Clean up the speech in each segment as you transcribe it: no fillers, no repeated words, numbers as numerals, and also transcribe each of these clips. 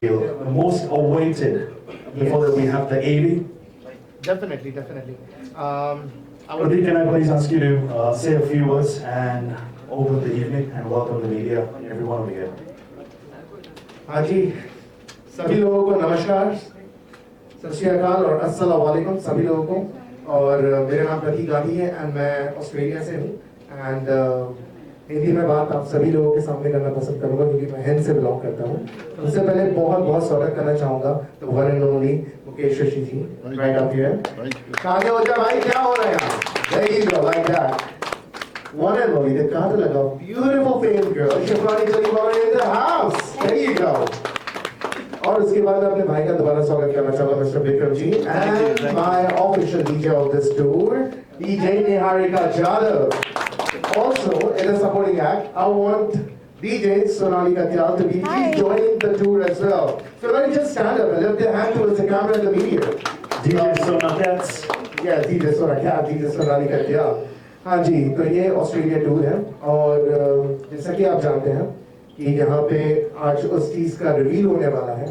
The most awaited before that we have the 80. Definitely, definitely. Pradeep, can I please ask you to say a few words and open the evening and welcome the media, everyone over here. हाँ जी, सभी लोगों को नमस्कार, सत श्री अकाल और अस्सलाम वालेकुम सभी लोगों को। और मेरा नाम प्रतीक गांधी है एंड मैं ऑस्ट्रेलिया से हूँ एंड हिंदी में बात आप सभी लोगों के सामने करना पसंद करूँगा क्योंकि मैं हिंद से बिलोंग करता हूँ। उससे पहले बहुत बहुत स्वागत करना चाहूँगा the one and only Mukesh Rishi ji, right up here. कहाँ हो जा भाई, क्या हो रहा है यहाँ? There you go, like that. One and only, the Katalaga, beautiful famed girl, Shafrani Jalibara in the house. There you go. और उसके बाद अपने भाई का दोबारा स्वागत करना चाहूँगा mister Vikram ji and my official DJ of this tour, DJ Niharika Jadhav. Also, in a supporting act, I want DJ Sonali Katyal to be joining the tour as well. So let me just stand up and lift their hand towards the camera and the media. DJ Sonakats. Yeah, DJ Sonakat, DJ Sonali Katyal. हाँ जी, तो ये Australia tour है और जैसा कि आप जानते हैं कि यहाँ पे आज उस चीज़ का रिवील होने वाला है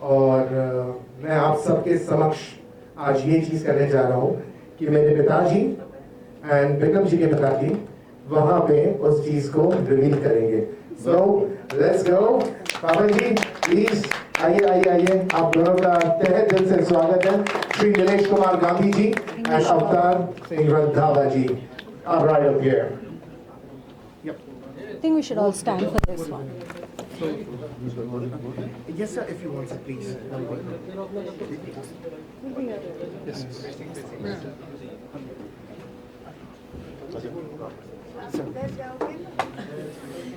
और मैं आप सबके समक्ष आज ये चीज़ करने जा रहा हूँ कि मेरे पिताजी एंड विक्रम जी के पिताजी वहाँ पे उस चीज़ को रिवील करेंगे। So let's go. पापा जी प्लीज आइए आइए आइए, आप दोनों का तहे दिल से स्वागत है। श्री नीलेश कुमार गांधी जी एंड अवतार सिंह रंधावा जी, आप right up here. I think we should all stand for this one. Yes sir, if you want sir, please.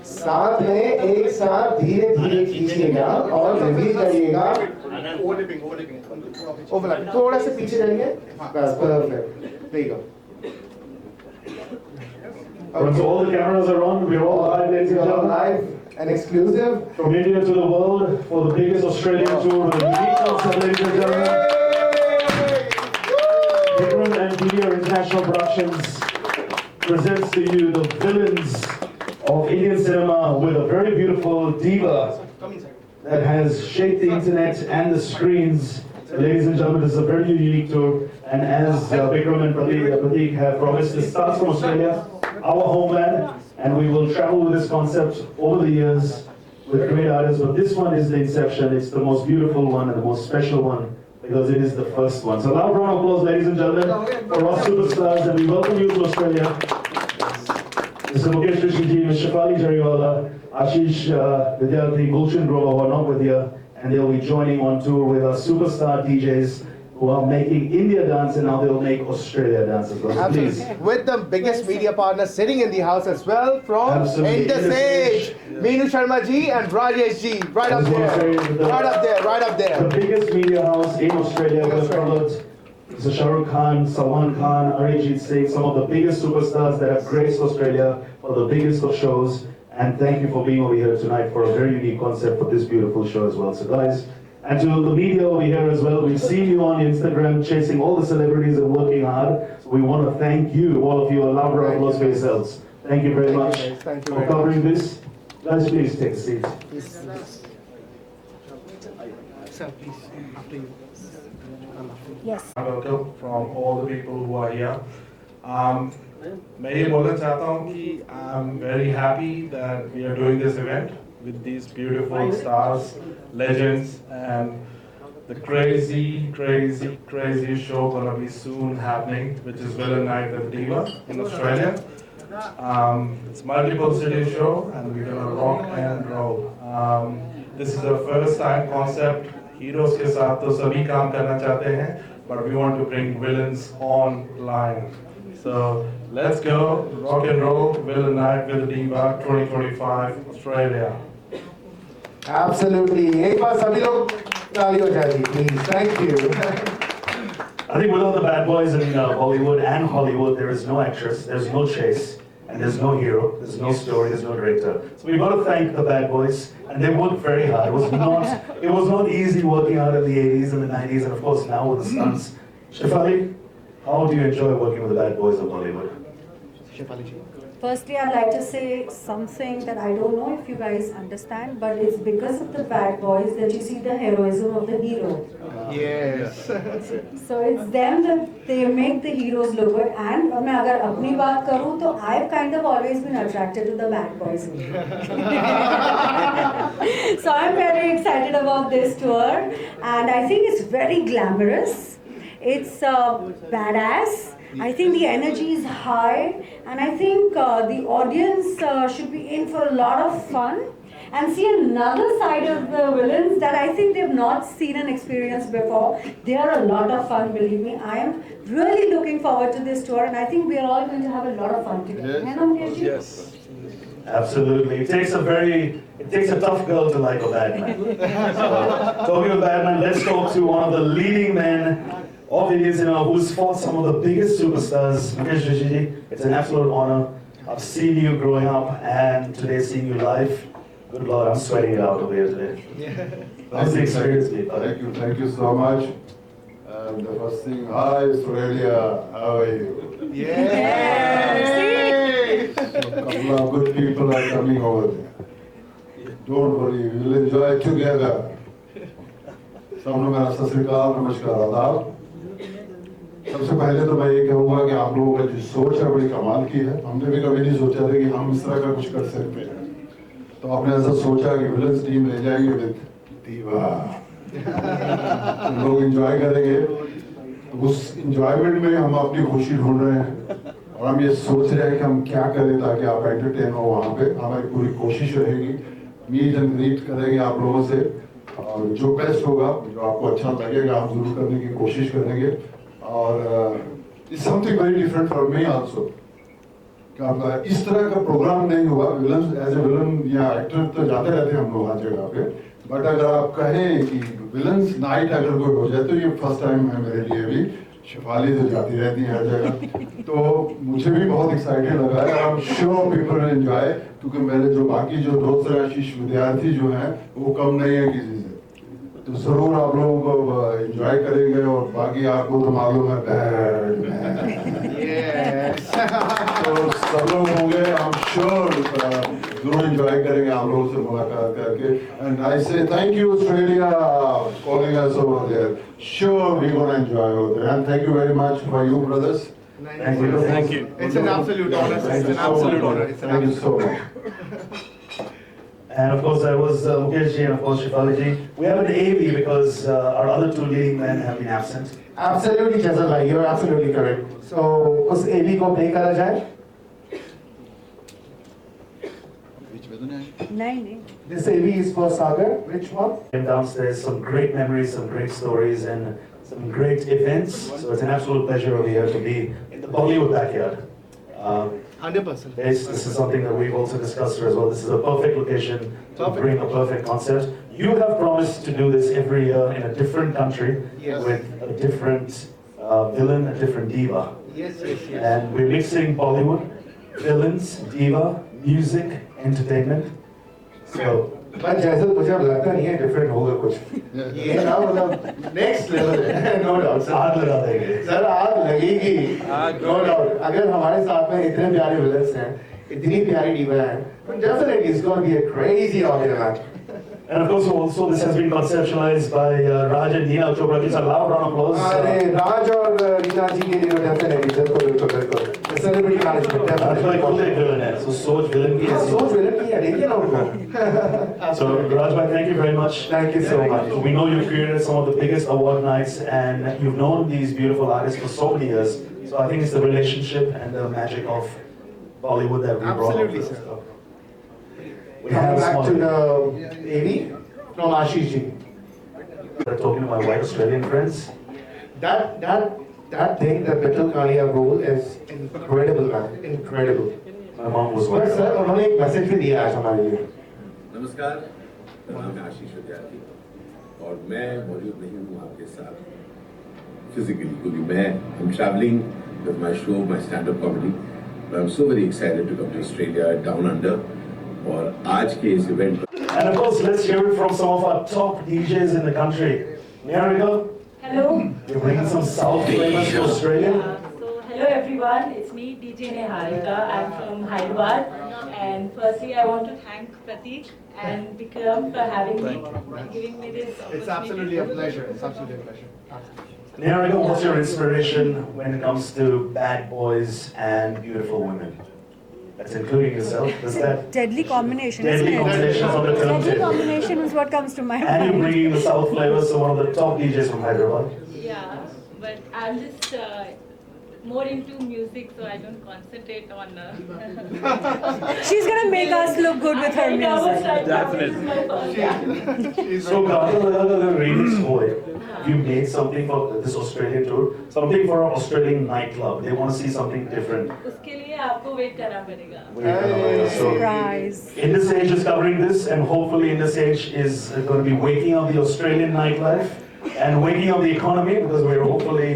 साथ में एक साथ धीरे धीरे खींचिएगा और रिवील करिएगा। ओवरलैप थोड़ा सा पीछे जाइए, बस perfect, there you go. So all the cameras are on. We're all live, ladies and gentlemen. Live and exclusive From India to the world for the biggest Australian tour with a unique concept, ladies and gentlemen. Vikram and Media International Productions presents to you the villains of Indian cinema with a very beautiful diva that has shaped the internet and the screens. Ladies and gentlemen, this is a very unique tour, and as Vikram and Prateek have promised, this starts from Australia, our homeland, and we will travel with this concept over the years with great artists, but this one is the inception. It's the most beautiful one and the most special one because it is the first one. So loud round of applause, ladies and gentlemen, for our superstars, and we welcome you to Australia. Mr. Mukesh Rishi, Mr. Shefali Jariwala, Ashish Vidyarthi, Gulshan Grover, who are not with you, and they'll be joining on tour with our superstar DJs who are making India dance, and now they'll make Australia dance as well. So please. with the biggest media partner sitting in the house as well from Absolutely. In the In the Stage, Stage. Meenu Sharma ji and Rajesh ji, right I up just wanna there, say that right up there, right up The there. biggest media house in Australia, we have covered Mr. Shah Rukh Khan, Salman Khan, Arijit Singh, some of the biggest superstars that have graced Australia for the biggest of shows. And thank you for being over here tonight for a very unique concept for this beautiful show as well. So guys, and to the media over here as well, we've seen you on Instagram chasing all the celebrities and working hard. So we want to thank you, all of you, a loud round of applause for yourselves. Thank you very much guys. Thank you for very covering this. Guys, please take a seat. Sir, please, after you. Yes. Welcome from all the people who are here. मैं ये बोलना चाहता हूँ कि I'm very happy that we are doing this event with these beautiful stars, legends, and the crazy, crazy, crazy show gonna be soon happening, which is Villain Night at Diva in Australia. It's multiple city show, and we're gonna rock and roll. This is the first time concept. Heroes के साथ तो सभी काम करना चाहते हैं, but we want to bring villains online. So let's go, rock and roll, Villain Night with Diva 2025 Australia. Absolutely. एक बार सभी लोग ताली हो जाएगी, please. Thank you. I think with all the bad boys in Bollywood and Hollywood, there is no actress, there's no chase, and there's no hero, there's no story, there's no director. So we've got to thank the bad boys, and they worked very hard. It was not easy working out in the 80s and the 90s, and of course now with the stunts. Shefali, how do you enjoy working with the bad boys of Bollywood? Firstly, I'd like to say something that I don't know if you guys understand, but it's because of the bad boys that you see the heroism of the hero. Yes. So it's them that they make the heroes look good. And मैं अगर अपनी बात करूँ तो I've kind of always been attracted to the bad boys. So I'm very excited about this tour, and I think it's very glamorous. It's badass. I think the energy is high, and I think the audience should be in for a lot of fun and see another side of the villains that I think they've not seen and experienced before. They are a lot of fun, believe me. I am really looking forward to this tour, and I think we are all going to have a lot of fun together. Yes. Absolutely. It takes a tough girl to like a bad man. So, talking of bad man, let's talk to one of the leading men of Indian cinema who's fought some of the biggest superstars. Mukesh Rishi, it's an absolute honor. I've seen you growing up, and today seeing you live. Good Lord, I'm sweating it out over here today. How's the experience been? Thank you so much. And the first thing, hi Australia, how are you? Yes. A couple of good people are coming over there. Don't worry, we will enjoy together. सबको मेरा सत श्री अकाल, नमस्कार, आदाब। सबसे पहले तो मैं ये कहूँगा कि आप लोगों का जो सोच है बड़ी कमाल की है। हमने भी कभी नहीं सोचा था कि हम इस तरह का कुछ कर सकते हैं। तो आपने ऐसा सोचा कि विलन्स टीम ले जाएंगे विद दीवा, लोग एंजॉय करेंगे। तो उस एंजॉयमेंट में हम अपनी खुशी ढूंढ रहे हैं और हम ये सोच रहे हैं कि हम क्या करें ताकि आप एंटरटेन हो। वहाँ पे हमारी पूरी कोशिश रहेगी, मीट एंड ग्रीट करेंगे आप लोगों से और जो बेस्ट होगा, जो आपको अच्छा लगेगा, हम जरूर करने की कोशिश करेंगे। और it's something very different for me also. इस तरह का प्रोग्राम नहीं हुआ। विलन एज ए विलन या एक्टर तो जाते रहते हैं हम लोग हर जगह पे, बट अगर आप कहें कि विलन्स नाइट अगर कोई हो जाए तो ये फर्स्ट टाइम है मेरे लिए भी। शिफाली तो जाती रहती है हर जगह, तो मुझे भी बहुत एक्साइटेड लगा है। I am sure people will enjoy, क्योंकि मेरे जो बाकी जो दोस्त हैं, शिष्य विद्यार्थी जो हैं, वो कम नहीं है किसी से। तो जरूर आप लोगों को एंजॉय करेंगे और बाकी आपको तो मालूम है तो सब लोग होंगे, आई एम श्योर जरूर एंजॉय करेंगे आप लोगों से मुलाकात करके। एंड आई से thank you Australia calling us over there. Sure, we're going to enjoy over there. And thank you very much for you, brothers. Thank you. Thank you. It's an absolute honor. It's an absolute honor. Thank you so much. And of course, there was Mukesh ji and of course Shefali ji. We have an AV because our other two leading men have been absent. Absolutely, Jazal bhai, you're absolutely correct. So, उस AV को play करा जाए? नहीं This AV is for Sagar. Which one? Came downstairs, some great memories, some great stories, and some great events. So it's an absolute pleasure over here to be in the Bollywood backyard. 100%. This is something that we've also discussed here as well. This is a perfect location to bring a perfect concept. You have promised to do this every year in a different country Yes. with a different villain, a different diva. Yes. And we're mixing Bollywood, villains, diva, music, entertainment. So पर जैसे मुझे अब लगता नहीं है different होगा कुछ। ये ना मतलब नेक्स्ट लेवल है, नो डाउट सर। आग लगा देंगे। सर आग लगेगी, नो डाउट। अगर हमारे साथ में इतने प्यारे विलन्स हैं, इतनी प्यारी डीवा हैं, तो definitely it's gonna be a crazy organize. And of course, also this has been conceptualized by Raj and Neena Chopra. It's a loud round of applause. अरे राज और रीना जी के लिए डेफिनेटली बिल्कुल सेलिब्रिटी मैनेजमेंट Raj bhai खुद एक villain है, so सोच villain की है। सोच विलन की है, देखिए ना उनको। So Raj bhai, thank you very much. Thank you so much. We know you've created some of the biggest award nights, and you've known these beautiful artists for so many years. So I think it's the relationship and the magic of Bollywood that we brought. Absolutely, out. sir. So, we Coming have a back small- to the AV from Ashish ji. We're talking to my white Australian friends. That thing, the Betul Kalia role is incredible, man. Incredible. My mom was पर white. Sir उन्होंने एक message भी दिया आज हमारे लिए। नमस्कार, मेरा नाम है आशीष विद्यार्थी और मैं मौजूद नहीं हूँ आपके साथ फिजिकली क्योंकि मैं I'm traveling with my show, my stand-up comedy. But I'm so very excited to come to Australia, down under. और आज के इस event And of course, let's hear it from some of our top DJs in the country. Niharika, Hello. you're bringing some South flavors to Australia. So hello everyone, it's me DJ Niharika. I'm from Hyderabad, and firstly I want to thank Pratik and Vikram for having me and giving me this opportunity. It's absolutely a pleasure. It's absolutely a pleasure. Niharika, what's your inspiration when it comes to bad boys and beautiful women? That's including yourself. Is that deadly combination deadly isn't it? combinations on the turn Deadly table? combination is what comes to my And you're mind. bringing the South flavors, so one of the top DJs from Hyderabad. Yeah, but I'm just more into music, so I don't concentrate on. She's gonna make us look good with her I'm very nervous music. right now. This is my first time. So, the remix boy, you made something for this Australian tour, something for an Australian nightclub. They want to see something different. उसके लिए आपको wait करना पड़ेगा. So, Surprise. in this age is covering this, and hopefully in this age is going to be waking up the Australian nightlife and waking up the economy because we're hopefully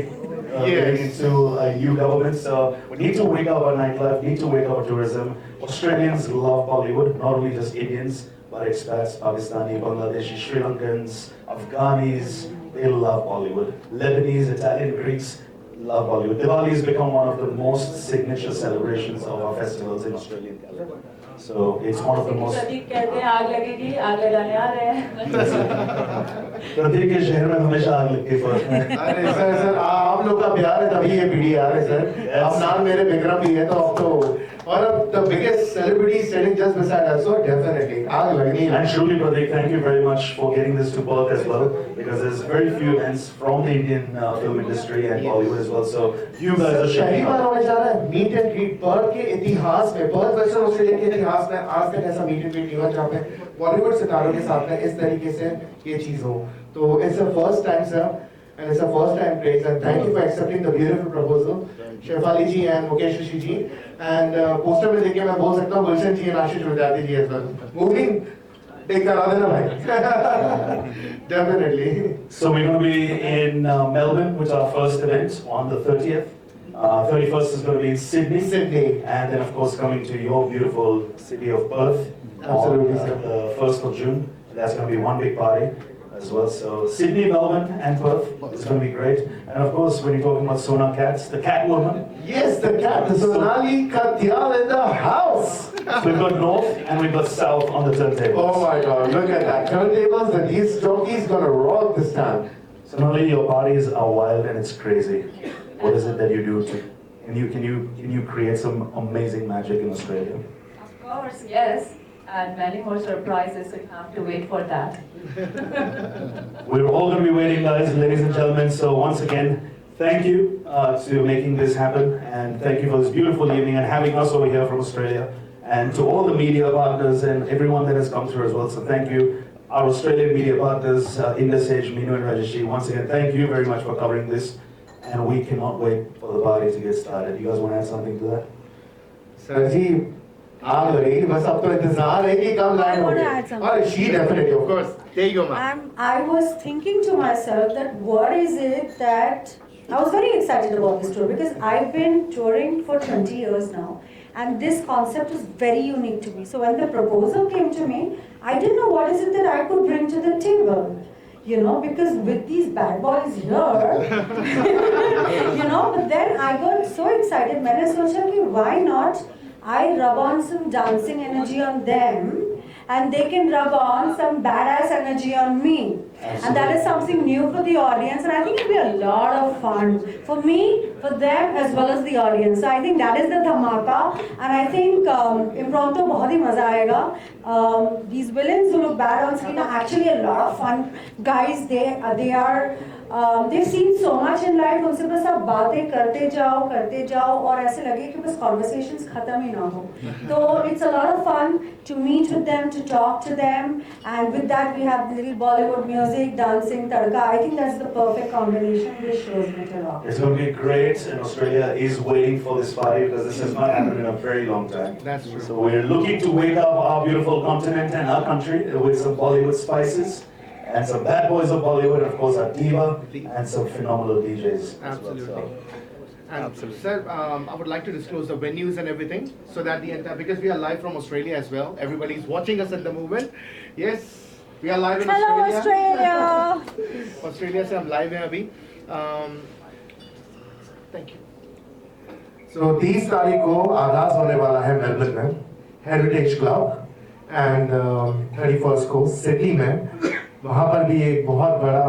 getting into a new government. So we need to wake up our nightlife, need to wake up our tourism. Australians love Bollywood, not only just Indians, but expats, Pakistani, Bangladeshi, Sri Lankans, Afghanis, they love Bollywood. Lebanese, Italian, Greeks love Bollywood. Diwali has become one of the most signature celebrations of our festivals in Australian calendar. So it's one of the most. प्रतीक कहते हैं आग लगेगी, आग लगाने आ रहे हैं। प्रतीक के शहर में हमेशा आग लगती है। अरे सर आप लोग का प्यार है तभी ये पीढ़ी आ रहे सर। अब नाम मेरे विक्रम भी है तो अब तो और अब the biggest celebrity standing just beside us, so definitely आग लगनी है। And truly, Pratik, thank you very much for getting this to Perth as well, because there's very few events from the Indian film industry and Bollywood as well. So you guys are पहली showing बार up. होने जा रहा है meet and greet Perth के इतिहास में, Perth western Australia के इतिहास में आज तक ऐसा मीट एंड ग्रीट नहीं हुआ जहाँ पे बॉलीवुड सितारों के साथ में इस तरीके से ये चीज हो। तो it's a first time sir and it's a first time place and thank you for accepting the beautiful proposal Shefali ji and Mukesh Rishi ji and poster में देखिए मैं बोल सकता हूँ गुलशन जी and आशीष विद्यार्थी जी as well मूवी देख कर आ देना भाई definitely So we're going to be in Melbourne, which is our first event on the 30th. 31st is going to be in Sydney, and then of course coming to your beautiful city of Perth. Absolutely, on, sir. the 1st of June. That's going to be one big party as well. So Sydney, Melbourne, and Perth is going to be great. And of course, when you're talking about Sona Cats, the Catwoman. yes the cat the Sonali Katyal in the house. We've got North and we've got South on the turntables. Oh my God, look at that. Turntables, the these jockeys gonna rock this time. So not only your parties are wild and it's crazy. What is it that you do to? Can you create some amazing magic in Australia? Of course, yes. And many more surprises, so you have to wait for that. We're all going to be waiting, guys, ladies and gentlemen. So once again, thank you to making this happen, and thank you for this beautiful evening and having us over here from Australia, and to all the media partners and everyone that has come through as well. So thank you, our Australian media partners, Indus Age, Minu and Rajeshi. Once again, thank you very much for covering this, and we cannot wait for the party to get started. You guys want to add something to that? Sir ji आग लगेगी बस अब तो इंतजार है कि कब line I wanna होगी add something. और she definitely of course there you go ma'am I was thinking to myself that what is it that I was very excited about this tour because I've been touring for 20 years now, and this concept is very unique to me. So when the proposal came to me, I didn't know what is it that I could bring to the table. You know, because with these bad boys here, you know, but then I got so excited. मैंने सोचा कि why not I rub on some dancing energy on them, and they can rub on some badass energy on me. And that is something new for the audience, and I think it'll be a lot of fun for me, for them, as well as the audience. So I think that is the dhamaka, and I think impromptu बहुत ही मजा आएगा. These villains who look bad on screen are actually a lot of fun guys. They are they've seen so much in life. उनसे बस आप बातें करते जाओ और ऐसे लगे कि बस conversations खत्म ही ना हो. So it's a lot of fun to meet with them, to talk to them, and with that we have little Bollywood music, dancing, tadka. I think that's the perfect combination which shows me a lot. It's going to be great, and Australia is waiting for this party because this has not happened in a very long time. That's true. So we're looking to wake up our beautiful continent and our country with some Bollywood spices and some bad boys of Bollywood, and of course our diva and some phenomenal DJs. as well. Absolutely. So, And sir, I would like to disclose the venues and everything so that the entire, because we are live from Australia as well. Everybody is watching us at the moment. Yes, we are live in Hello Australia. Australia! Australia से हम live हैं अभी thank you सो 30 तारीख को आगाज होने वाला है मेलबर्न में हेरिटेज क्लब एंड 31st को सिडनी में वहाँ पर भी एक बहुत बड़ा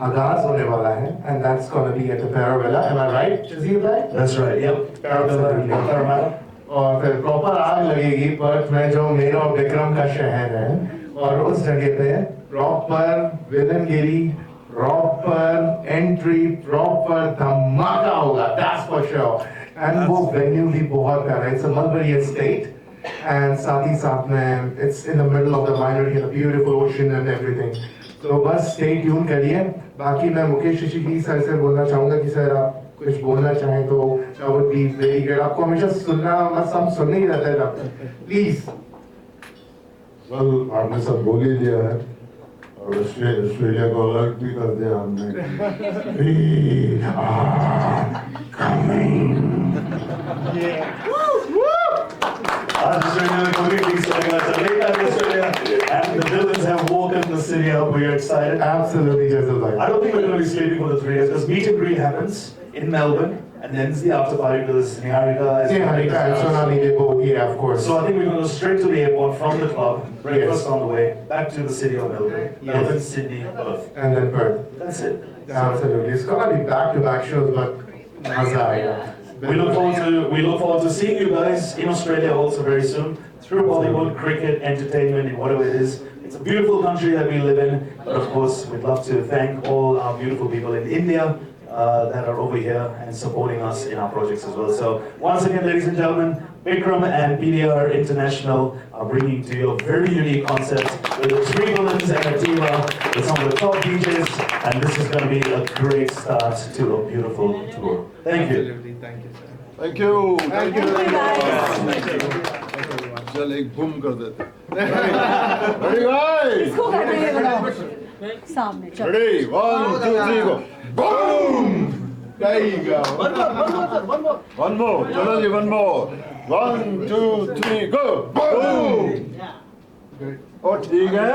आगाज होने वाला है and that's gonna be at the पैरावेला एम आई राइट जजीर भाई that's right. Yep. Parabella and Parramatta. और फिर प्रॉपर आग लगेगी पर्थ में जो मेरा और विक्रम का शहर है और उस जगह पे प्रॉपर विलनगिरी प्रॉपर एंट्री प्रॉपर धमाका होगा दैट्स फॉर श्योर एंड वो वेन्यू भी बहुत प्यारा है it's a mulberry estate and साथ ही साथ में it's in the middle of the winery in a beautiful ocean and everything तो बस स्टे ट्यून करिए बाकी मैं मुकेश ऋषि जी सर से बोलना चाहूंगा कि सर आप कुछ बोलना चाहें तो that would be very great. आपको हमेशा सुनना बस हम सुनने ही रहते हैं प्लीज वेल आपने सब बोल ही दिया है और ऑस्ट्रेलिया को अलर्ट भी कर दिया हमने We are coming. Australia completely selling us a late night Australia, and the villains have woken the city up. We are excited. Absolutely, Jazil bhai. I don't think we're going to be sleeping for the 3 days because meet and greet happens in Melbourne, and then the after party because Niharika is Niharika and Sonali, they both, yeah, of course. So I think we're going to go straight to the airport from the club, breakfast on the way, back to the city of Melbourne, Melbourne, Sydney, Perth. And then Perth. That's it. Absolutely. It's gonna be back-to-back shows, but maza aayega. We look forward to seeing you guys in Australia also very soon through Bollywood, cricket, entertainment, and whatever it is. It's a beautiful country that we live in, but of course we'd love to thank all our beautiful people in India that are over here and supporting us in our projects as well. So once again, ladies and gentlemen, Bikram and PDR International are bringing to you a very unique concept with the three villains and a diva with some of the top DJs, and this is going to be a great start to a beautiful tour. Thank you. Thank you, sir. Thank you Thank you, guys. चल एक boom कर देते ready guys इसको करना है बताओ सामने चलो ready 1 2 3 go boom there you go one more चलो जी one more 1 2 3 go boom और ठीक है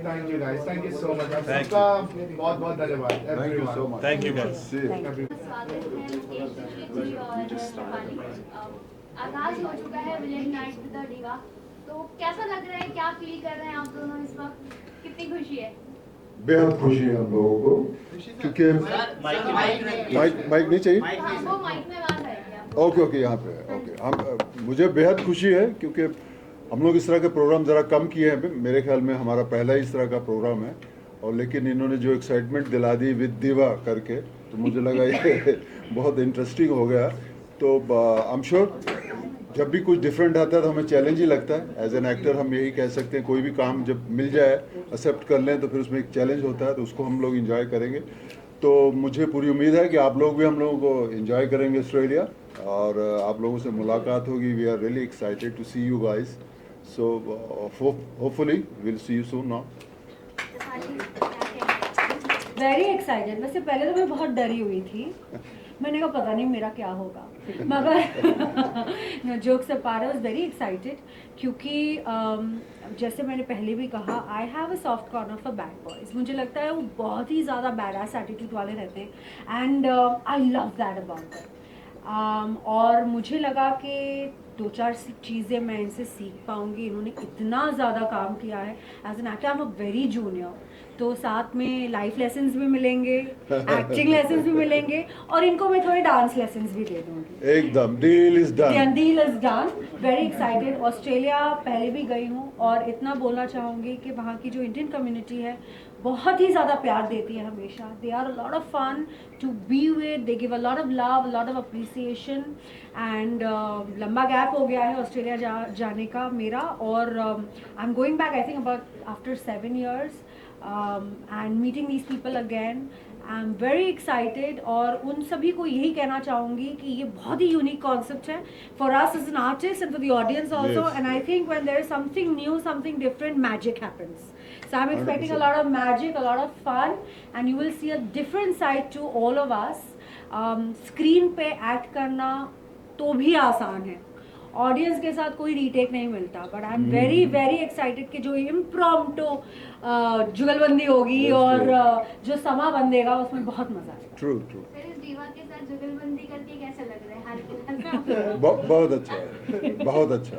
Thank you guys. Thank you so much. आपका बहुत-बहुत धन्यवाद. Thank you so much Thank you guys. Thank you. स्वागत है केशव जी और नेपाली। आगाज हो चुका है villain night with the diva, तो कैसा लग रहा है, क्या फील कर रहे हैं आप दोनों इस वक्त, कितनी खुशी है? बेहद खुशी है हम लोगों को क्योंकि माइक नहीं चाहिए हाँ, वो माइक में आवाज आएगी आपको। ओके ओके यहाँ पे ओके हम मुझे बेहद खुशी है क्योंकि हम लोग इस तरह के प्रोग्राम ज़रा कम किए हैं मेरे ख्याल में हमारा पहला ही इस तरह का प्रोग्राम है और लेकिन इन्होंने जो एक्साइटमेंट दिला दी विद दीवा करके तो मुझे लगा ये बहुत इंटरेस्टिंग हो गया तो आई एम श्योर जब भी कुछ डिफरेंट आता है तो हमें चैलेंज ही लगता है एज एन एक्टर हम यही कह सकते हैं कोई भी काम जब मिल जाए एक्सेप्ट कर लें तो फिर उसमें एक चैलेंज होता है तो उसको हम लोग इंजॉय करेंगे तो मुझे पूरी उम्मीद है कि आप लोग भी हम लोगों को इंजॉय करेंगे ऑस्ट्रेलिया और आप लोगों से मुलाकात होगी we are really excited to see you guys so hopefully will see you soon now very excited वैसे पहले तो मैं बहुत डरी हुई थी मैंने कहा पता नहीं मेरा क्या होगा मगर jokes apart I was very excited क्योंकि जैसे मैंने पहले भी कहा I have a soft corner for bad boys मुझे लगता है वो बहुत ही ज़्यादा बैडास एटीट्यूड वाले रहते हैं and I love that about that और मुझे लगा कि 2-4 चीज़ें मैं इनसे सीख पाऊँगी इन्होंने इतना ज़्यादा काम किया है as an actor I am a very junior तो साथ में लाइफ लेसन्स भी मिलेंगे एक्टिंग लेसन्स भी मिलेंगे और इनको मैं थोड़े डांस लेसन्स भी दे दूँगी एकदम deal is done deal is done very excited Australia पहले भी गई हूँ और इतना बोलना चाहूँगी कि वहाँ की जो इंडियन कम्युनिटी है बहुत ही ज़्यादा प्यार देती है हमेशा they are a lot of fun to be with they give a lot of love lot of appreciation and लंबा गैप हो गया है ऑस्ट्रेलिया जाने का मेरा और I am going back I think about after 7 years and meeting these people again I am very excited और उन सभी को यही कहना चाहूँगी कि ये बहुत ही यूनिक कॉन्सेप्ट है for us as an artist and for the audience also and I think when there is something new something different magic happens so I'm expecting a lot of magic a lot of fun and you will see a different side to all of us screen पे act करना तो भी आसान है audience के साथ कोई retake नहीं मिलता but I am very very excited कि जो इम्प्रॉम्प्टो जुगलबंदी होगी और जो समा बंधेगा उसमें बहुत मजा आएगा ट्रू ट्रू फिर इस दीवा के साथ जुगलबंदी करके कैसा लग रहा है हाल फिलहाल में? बहुत अच्छा है बहुत अच्छा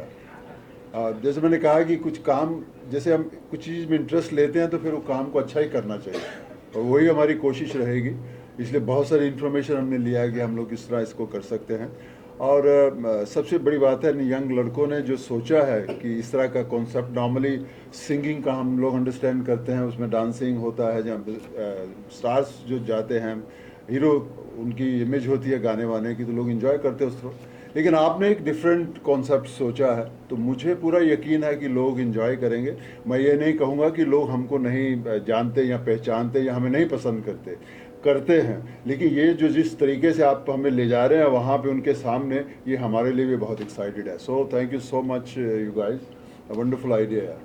जैसे मैंने कहा कि कुछ काम जैसे हम कुछ चीज़ में इंटरेस्ट लेते हैं तो फिर वो काम को अच्छा ही करना चाहिए और वही हमारी कोशिश रहेगी इसलिए बहुत सारी इन्फॉर्मेशन हमने लिया है कि हम लोग किस तरह इसको कर सकते हैं और सबसे बड़ी बात है यंग लड़कों ने जो सोचा है कि इस तरह का कॉन्सेप्ट नॉर्मली सिंगिंग का हम लोग अंडरस्टैंड करते हैं उसमें डांसिंग होता है जहाँ स्टार्स जो जाते हैं हीरो उनकी इमेज होती है गाने वाने की तो लोग एंजॉय करते हैं उस तरह लेकिन आपने एक डिफरेंट कॉन्सेप्ट सोचा है तो मुझे पूरा यकीन है कि लोग एंजॉय करेंगे मैं ये नहीं कहूँगा कि लोग हमको नहीं जानते या पहचानते या हमें नहीं पसंद करते हैं लेकिन ये जो जिस तरीके से आप हमें ले जा रहे हैं वहाँ पे उनके सामने ये हमारे लिए भी बहुत एक्साइटेड है so thank you so much you guys a wonderful idea है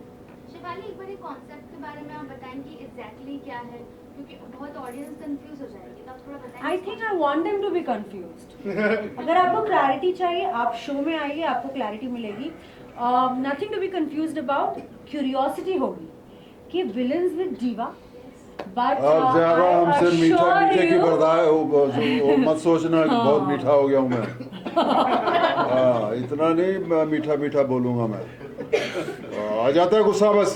शिवाली एक बार कॉन्सेप्ट के बारे में आप बताएं कि एग्जैक्टली क्या है क्योंकि बहुत ऑडियंस कंफ्यूज हो जाएगी तो आप थोड़ा बताएं I think I want them to be confused अगर आपको क्लैरिटी चाहिए आप शो में आइए आपको क्लैरिटी मिलेगी nothing to be confused about curiosity होगी कि विलन्स विद डीवा But अब ज्यादा I हमसे मीठा assure मीठे की you, बर्दाश्त वो मत सोचना कि बहुत मीठा हो गया हूँ मैं। हाँ, इतना नहीं मीठा मीठा बोलूंगा मैं। आ जाता है गुस्सा बस।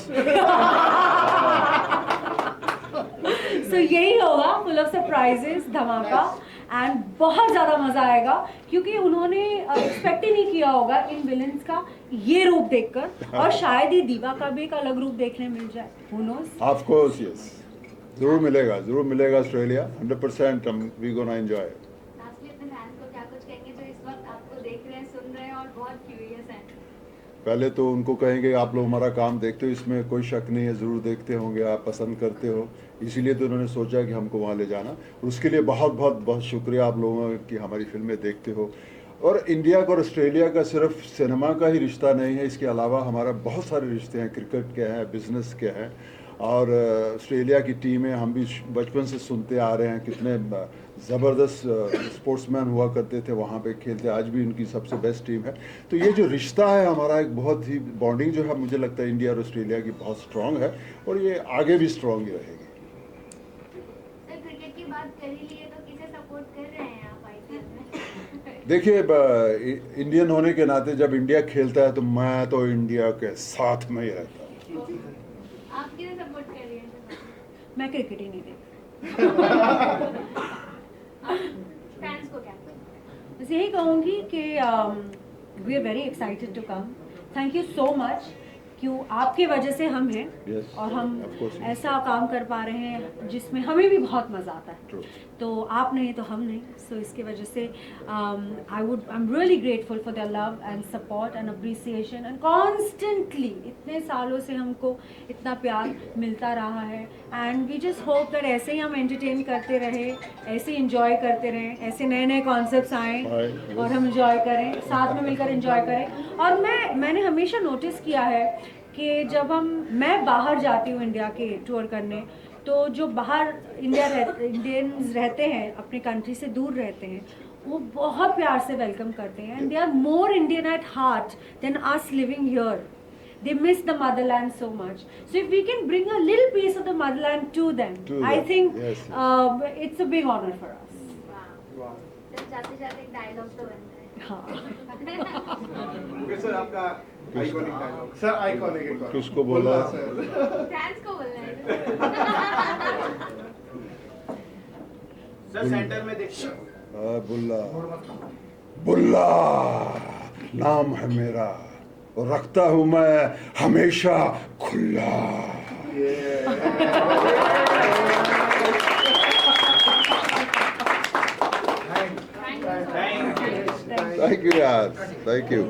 So यही होगा, full of surprises, धमाका, एंड बहुत ज़्यादा मज़ा आएगा क्योंकि उन्होंने एक्सपेक्ट ही नहीं किया होगा इन विलन्स का ये रूप देखकर, और शायद ही दीवा का भी एक अलग रूप देखने मिल जाए, who knows? Of course, yes. जरूर मिलेगा ऑस्ट्रेलिया 100%। हम वी गोना एंजॉय। लास्टली अपने फैंस को क्या कुछ कहेंगे जो इस वक्त आपको देख रहे हैं, सुन रहे हैं और बहुत क्यूरियस हैं? पहले तो उनको कहेंगे आप लोग हमारा काम देखते हो, इसमें कोई शक नहीं है, ज़रूर देखते होंगे, आप पसंद करते हो, इसीलिए तो उन्होंने सोचा कि हमको वहाँ ले जाना। और उसके लिए बहुत बहुत बहुत शुक्रिया आप लोगों का कि हमारी फिल्में देखते हो। और इंडिया का और ऑस्ट्रेलिया का सिर्फ सिनेमा का ही रिश्ता नहीं है, इसके अलावा हमारा बहुत सारे रिश्ते हैं, क्रिकेट के हैं, बिजनेस के हैं। और ऑस्ट्रेलिया की टीमें हम भी बचपन से सुनते आ रहे हैं, कितने ज़बरदस्त स्पोर्ट्समैन हुआ करते थे, वहाँ पे खेलते, आज भी उनकी सबसे बेस्ट टीम है। तो ये जो रिश्ता है हमारा, एक बहुत ही बॉन्डिंग जो है, मुझे लगता है इंडिया और ऑस्ट्रेलिया की बहुत स्ट्रॉन्ग है और ये आगे भी स्ट्रॉन्ग ही रहेगी। सर क्रिकेट की बात कर ही लिए तो किसे सपोर्ट कर रहे हैं आप आईपीएल में? देखिए, इंडियन होने के नाते जब इंडिया खेलता है तो मैं तो इंडिया के साथ में ही रहता हूँ। आप किसे सपोर्ट कर रही हैं? मैं क्रिकेट ही नहीं देखती। फैंस को क्या? बस यही कहूँगी कि we are very excited to come. Thank you so much, क्यों आपके वजह से हम हैं। Yes, और हम of course, yes. ऐसा काम कर पा रहे हैं जिसमें हमें भी बहुत मज़ा आता है। True. तो आप नहीं तो हम नहीं, सो इसकी वजह से I am really grateful for the love and support and appreciation and constantly इतने सालों से हमको इतना प्यार मिलता रहा है। And we just hope that ऐसे ही हम एंटरटेन करते रहे, ऐसे ही इंजॉय करते रहें, ऐसे नए नए कॉन्सेप्ट्स आएँ और हम इंजॉय करें, साथ में मिलकर इंजॉय करें। और मैंने हमेशा नोटिस किया है कि जब मैं बाहर जाती हूँ इंडिया के टूर करने, तो जो बाहर इंडियंस रहते हैं, अपने कंट्री से दूर रहते हैं, वो बहुत प्यार से वेलकम करते हैं and they are more Indian at heart than us living here. They miss the motherland so much. So if we can bring a little piece of the motherland to them, I think yes. It's a big honor for us. Sir जाते जाते एक dialogue तो बन रहा है। हाँ। Sir आपका iconic dialogue. Sir iconic एक किसको बोला? फैंस को बोलना है। सर सेंटर में देखिए। बुल्ला बुल्ला नाम है मेरा और रखता हूँ मैं हमेशा खुला। Thank you. थैंक यू यार, थैंक यू।